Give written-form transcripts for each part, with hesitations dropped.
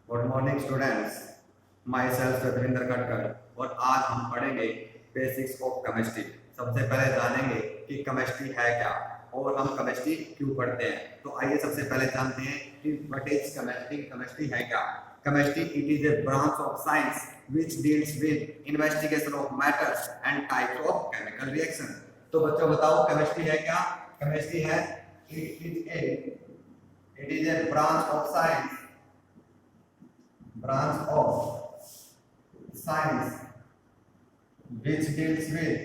Good morning students, myself Satwinder Khatkar और आज हम पढ़ेंगे बेसिक्स ऑफ केमिस्ट्री। सबसे पहले जानेंगे कि केमिस्ट्री है क्या और हम केमिस्ट्री क्यों पढ़ते हैं। तो आइए सबसे पहले जानते हैं कि व्हाट इज केमिस्ट्री। केमिस्ट्री है क्या? Chemistry it is a branch of science which deals with investigation of matters and types of chemical reaction। तो बच्चों बताओ केमिस्ट्री है क्या? केमिस्ट्री है it is a branch of science which deals with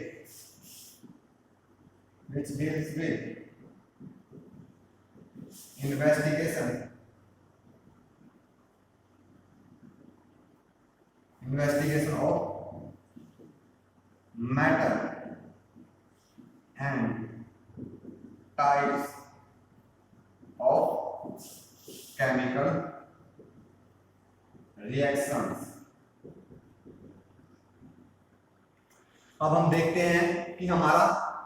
investigation of matter and types of chemical reactions। अब हम देखते हैं कि हमारा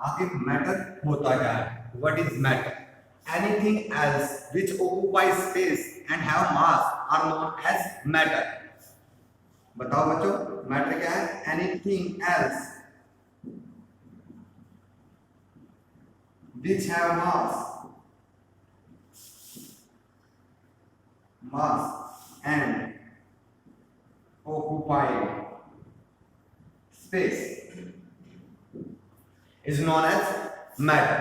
आखिर मैटर होता क्या है। What is matter? Anything else which occupies space and have mass are known as matter. बताओ बच्चों, मैटर क्या है? Anything else which have mass and occupied space is known as matter।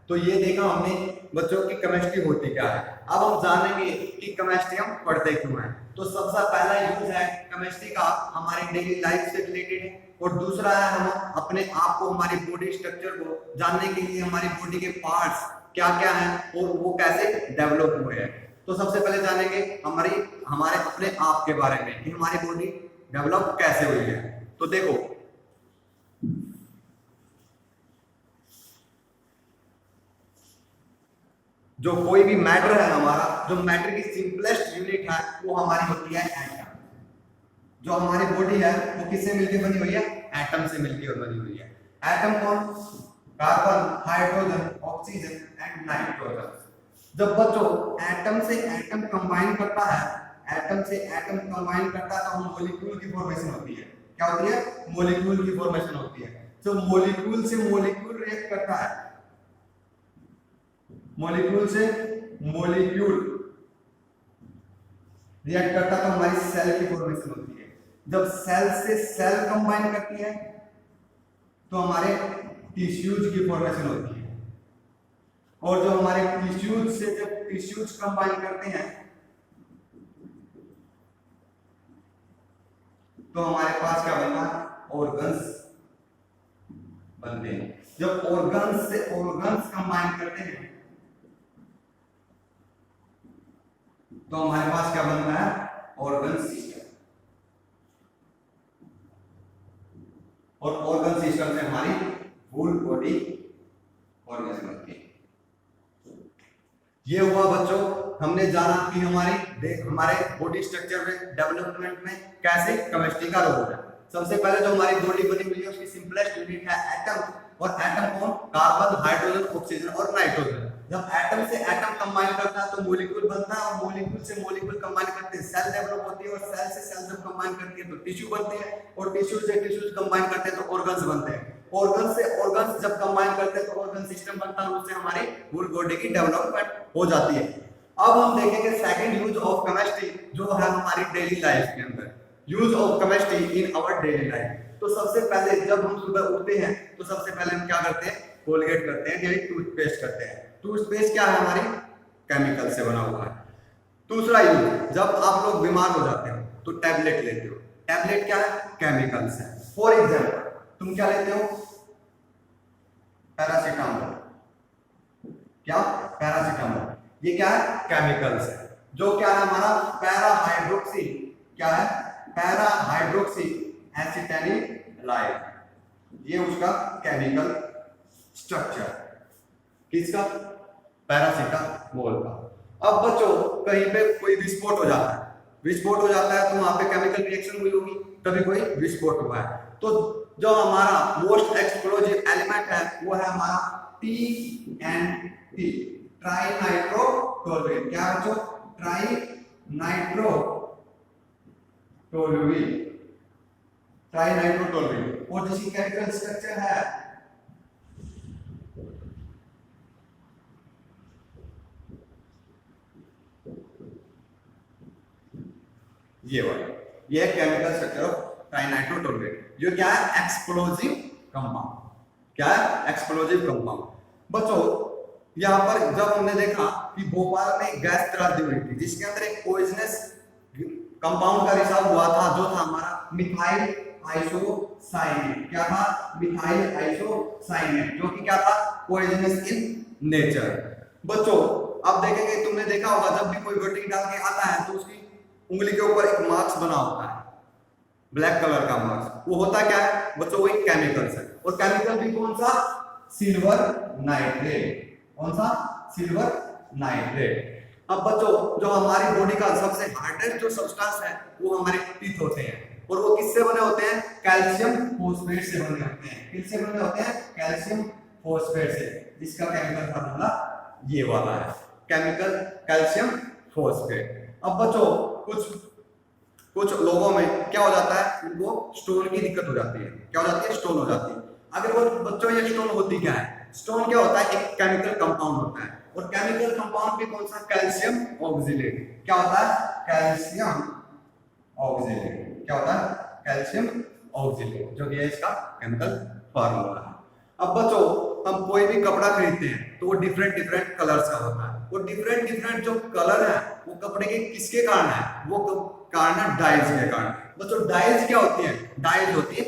तो ये देखा हमने बच्चों की केमिस्ट्री होती क्या है। अब हम जानेंगे कि केमिस्ट्री हम पढ़ते क्यों हैं। तो सबसे पहला यूज है केमिस्ट्री का हमारी डेली लाइफ से रिलेटेड है, और दूसरा है हम अपने आप को, हमारी बॉडी स्ट्रक्चर को जानने के लिए हमारी बॉडी के पार्ट्स क्या क्या हैं और वो कैसे डेवलप हुए हैं। तो सबसे पहले जानेंगे हमारे अपने आप के बारे में कि हमारी बॉडी डेवलप कैसे हुई है। तो देखो, जो कोई भी मैटर है हमारा, जो मैटर की सिंपलेस्ट यूनिट है वो हमारी होती है एटम। जो हमारी बॉडी है वो किससे मिलकर बनी हुई है? एटम से मिलकर बनी हुई है। एटम कौन? Carbon, hydrogen, oxygen and nitrogen. जब बच्चों एटम से एटम कंबाइन करता है तो मॉलिक्यूल की फॉर्मेशन होती है। क्या होती है? मॉलिक्यूल की फॉर्मेशन होती है। जो मॉलिक्यूल से मॉलिक्यूल रिएक्ट करता है, मॉलिक्यूल से मॉलिक्यूल रिएक्ट करता तो हमारी सेल की फॉर्मेशन होती है। जब सेल से सेल कंबाइन करती है तो हमारे टिश्यूज की फॉर्मेशन होती है, और जो हमारे टिश्यूज से जब टिश्यूज कंबाइन करते हैं तो हमारे पास क्या बनता है? ऑर्गन्स बनते हैं। जब ऑर्गन्स से ऑर्गन्स कंबाइन करते हैं तो हमारे पास क्या बनता है? Organ system. और ऑर्गन सिस्टम से हमारी फुल बॉडी फॉर्मेशन होती है। ये हुआ बच्चों, हमने जाना कि हमारे बॉडी स्ट्रक्चर में, डेवलपमेंट में कैसे केमिस्ट्री का रोल है। सबसे पहले जो हमारी बॉडी बनी हुई है उसकी सिंपलेस्ट यूनिट है एटम। और एटम कौन? कार्बन, हाइड्रोजन, ऑक्सीजन और नाइट्रोजन। जब एटम से एटम कंबाइन करता है तो मॉलिक्यूल बनता है, और मॉलिक्यूल से मॉलिक्यूल कंबाइन करते हैं सेल डेवलप होती है, और सेल से सेल जब कंबाइन करती है तो टिश्यू बनते हैं, और टिश्यू से टिश्यूज कंबाइन करते हैं तो ऑर्गन्स बनते हैं। ऑर्गन से ऑर्गन्स जब कंबाइन करते हैं तो ऑर्गन सिस्टम बनता है, उससे हमारी फुल बॉडी की डेवलपमेंट हो जाती है। अब हम देखेंगे सेकंड यूज ऑफ केमिस्ट्री, जो है हमारी डेली लाइफ के अंदर। Use of chemistry in our daily life. तो सबसे पहले जब हम सुबह उठते हैं तो सबसे पहले हम क्या करते हैं? कोलगेट करते हैं, यानी टूथपेस्ट करते हैं। टूथपेस्ट क्या है? हमारी केमिकल से बना हुआ है। दूसरा यूज, जब आप लोग बीमार हो जाते हो तो टैबलेट लेते हो। टैबलेट क्या है? केमिकल्स है। फॉर एग्जाम्पल, तुम क्या लेते हो? पैरासीटामोल। क्या? पैरासीटामोल। ये क्या है? केमिकल्स है। जो क्या है हमारा? Para hydroxy. क्या है? Para hydroxy acetylene. ये उसका केमिकल स्ट्रक्चर। किसका? पैरासीटामोल का। अब बच्चों कहीं पे कोई विस्फोट हो जाता है, तो वहां पे केमिकल रिएक्शन हुई होगी, तभी कोई विस्फोट हुआ है। तो जो हमारा मोस्ट एक्सप्लोजिव एलिमेंट है वो है हमारा TNT, ट्राई नाइट्रोटोलुएन। क्या बच्चों? Trinitrotoluol, trinitrotoluol. और जिसकी केमिकल स्ट्रक्चर है ये वाला, ये केमिकल स्ट्रक्चर ऑफ ट्राइनाइट्रोटोल्यूल। जो क्या है? Explosive compound. क्या है? Explosive compound. बच्चों यहाँ पर जब हमने देखा कि भोपाल में गैस त्रासदी हुई थी जिसके अंदर एक पॉइजनस कंपाउंड का रिसाव हुआ था, जो था हमारा मिथाइल आइसोसाइनेट। क्या था? मिथाइल आइसोसाइनेट, जो कि क्या था? Poisonous in nature. बच्चों आप देखेंगे, तुमने देखा होगा जब भी कोई वर्डिंग डाल के आता है तो उसकी उंगली के ऊपर एक मार्क्स बना होता है, ब्लैक कलर का मार्क्स। वो होता क्या है बच्चों? वो एक केमिकल है। और केमिकल भी कौन सा? Silver nitrate. कौन सा? Silver nitrate. अब बच्चों जो हमारी बॉडी का सबसे हार्डेस्ट जो सब्सटेंस है वो हमारे टीथ होते हैं। और वो किससे बने होते हैं? कैल्शियम फॉस्फेट से बने होते हैं। किससे बने होते हैं? कैल्शियम फॉस्फेट से, जिसका केमिकल फार्मूला ये वाला है, केमिकल कैल्शियम फॉस्फेट। अब बच्चों कुछ लोगों में क्या हो जाता है? उनको स्टोन की दिक्कत हो जाती है। क्या हो जाती है? स्टोन हो जाती है। अगर वो बच्चों ये स्टोन होती क्या है? स्टोन क्या होता है? एक केमिकल कंपाउंड होता है। और केमिकल कंपाउंड भी कौन सा? Calcium oxalate. क्या होता है? Calcium oxalate. क्या होता है? कैल्शियम ऑक्सीलेट, जो कि है इसका केमिकल फार्मूला है। अब बच्चों हम कोई भी कपड़ा खरीदते हैं तो वो डिफरेंट कलर्स का होता है। और डिफरेंट जो कलर है वो कपड़े के किसके कारण है? वो कारण है डाइज के कारण। बच्चों डाइज क्या होती है? डाइज होती है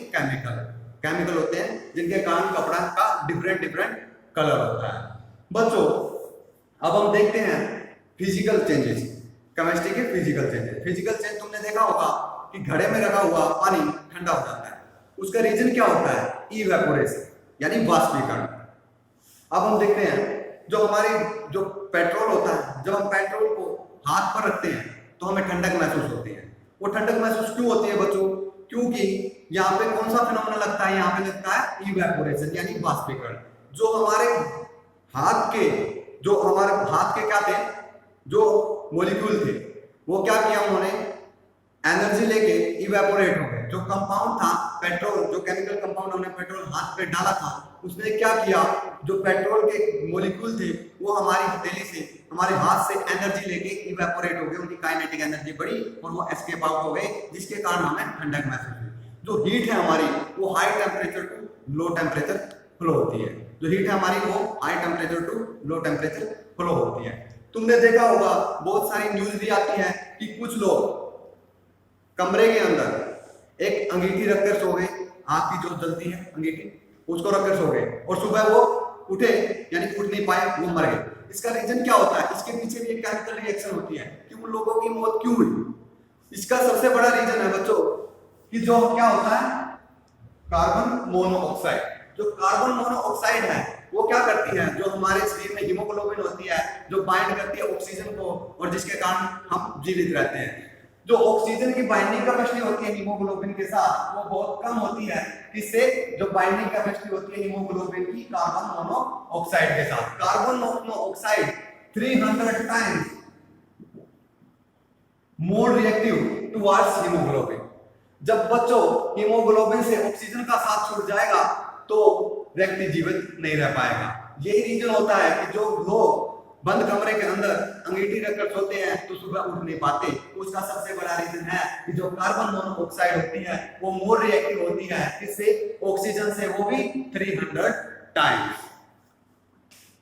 केमिकल होते हैं जिनके कारण कपड़ा का डिफरेंट कलर होता है। बच्चों अब हम देखते हैं फिजिकल चेंजेस, केमिस्ट्री के फिजिकल चेंजेस। फिजिकल चेंज तुमने देखा होगा कि घड़े में रखा हुआ पानी ठंडा हो जाता है। उसका रीजन क्या होता है? इवेपोरेशन, यानी वाष्पीकरण। अब हम देखते हैं जो पेट्रोल होता है, जब हम पेट्रोल को हाथ पर रखते हैं तो हमें ठंडक महसूस होती है। वो ठंडक महसूस क्यों होती है बच्चों? क्योंकि यहाँ पे कौन सा फिनोमेना लगता है? यहाँ पे लगता है इवेपोरेशन, यानी वाष्पीकरण। जो हमारे हाथ के क्या थे? जो मॉलिक्यूल थे वो क्या किया? उन्होंने एनर्जी लेके इवेपोरेट हो गए। जो कंपाउंड था पेट्रोल, जो केमिकल कंपाउंड हमने पेट्रोल हाथ पे डाला था, उसने क्या किया? जो पेट्रोल के मॉलिक्यूल थे वो हमारी हथेली से, हमारे हाथ से एनर्जी लेके इवेपोरेट हो गए। उनकी काइनेटिक एनर्जी बढ़ी और वो एस्केप आउट हो गए, जिसके कारण हमें ठंडक महसूस हुई। जो हीट है हमारी वो high temperature to low temperature flow होती है। जो हीट है हमारी वो high temperature to low temperature flow होती है। तुमने देखा होगा बहुत सारी न्यूज भी आती है कि कुछ लोग कमरे के अंदर एक अंगीठी रखकर सो गए, आंख की जो जलती है अंगीठी, उसको रखकर सो गए और सुबह वो उठे, यानी उठ नहीं पाए, वो मर गए। इसका रीजन क्या होता है? इसके पीछे भी एक केमिकल रिएक्शन होती है कि उन लोगों की मौत क्यों हुई। इसका सबसे बड़ा रीजन है बच्चों कि जो क्या होता है? Carbon monoxide. जो कार्बन मोनोऑक्साइड है वो क्या करती है? जो हमारे शरीर में हीमोग्लोबिन होती है, जो बाइंड करती है ऑक्सीजन को, और जिसके कारण हम जीवित रहते हैं। जो ऑक्सीजन की बाइंडिंग कैपेसिटी होती है हीमोग्लोबिन के साथ वो बहुत कम होती है। किससे? जो बाइंडिंग कैपेसिटी होती है हीमोग्लोबिन की कार्बन मोनोऑक्साइड के साथ। Carbon monoxide 300 times more reactive towards haemoglobin. जब बच्चों हीमोग्लोबिन से ऑक्सीजन का साथ छूट जाएगा तो व्यक्ति जीवित नहीं रह पाएगा। यही रीजन होता है कि जो लोग बंद कमरे के अंदर अंगीठी रखकर सोते हैं तो सुबह उठ नहीं पाते। उसका सबसे बड़ा रीजन है कि जो कार्बन मोनोऑक्साइड होती है वो मोर रिएक्टिव होती है किससे? ऑक्सीजन से, वो भी 300 टाइम्स।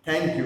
Thank you.